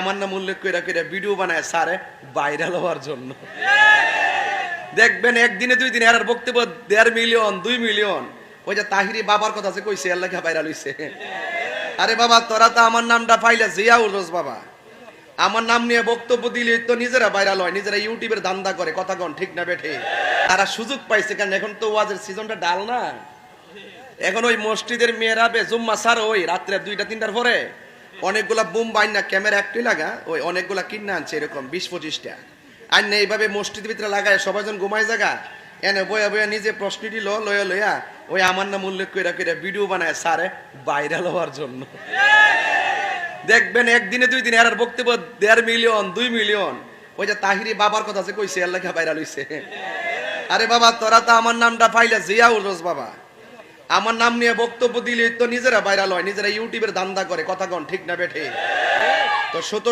আমার নাম উল্লেখ করে ভিডিও বানায় সারে ভাইরাল হওয়ার জন্য। দেখবেন একদিনে 2 দিনে আর বক্তব্য 1.5 মিলিয়ন 2 মিলিয়ন। ওই যে তাহিরি বাবার কথা যে কইছে আল্লাহ ভাইরাল হইছে। আরে বাবা তোরা তো আমার নামটা পাইলে জিয়াউল রোজ বাবা, আমার নাম নিয়ে বক্তব্য দিলে তো নিজেরা ভাইরাল হয়, নিজেরা ইউটিউবের ধান্দা করে, কথা কন ঠিক না বেঠে? তারা সুযোগ পাইছে কারণ এখন তো ওয়াজের সিজনটা ডাল না। এখন ওই মসজিদের মেয়েরাবে জুম্মা সার ওই রাত্রে 2টা-3টার পরে অনেকগুলা বুম বাইনা ক্যামেরা একটাই লাগা ওই অনেকগুলা কিনে আনছে এরকম 20-25টা আর না এইভাবে মসজিদের ভিতরে লাগায় সবাই জন ঘুমায় জায়গা এনে বয়া বয়া নিজে প্রশ্নটি লয়া লয়া ওই আমার নাম উল্লেখ করে ভিডিও বানায় সারে ভাইরাল হওয়ার জন্য। দেখবেন একদিনে 2 দিনে আর বক্তব্য 1.5 মিলিয়ন 2 মিলিয়ন। ওই যে তাহিরি বাবার কথা যে কইছে আল্লাহ ভাইরাল হইছে। আরে বাবা তোরা তো আমার নামটা পাইলে জিয়াউল রোজ বাবা, আমার নাম নিয়ে বক্তব্য দিলে তো নিজেরা ভাইরাল হয়, নিজেরা ইউটিউবের ধান্দা করে, কথা কন ঠিক না বেঠে? তো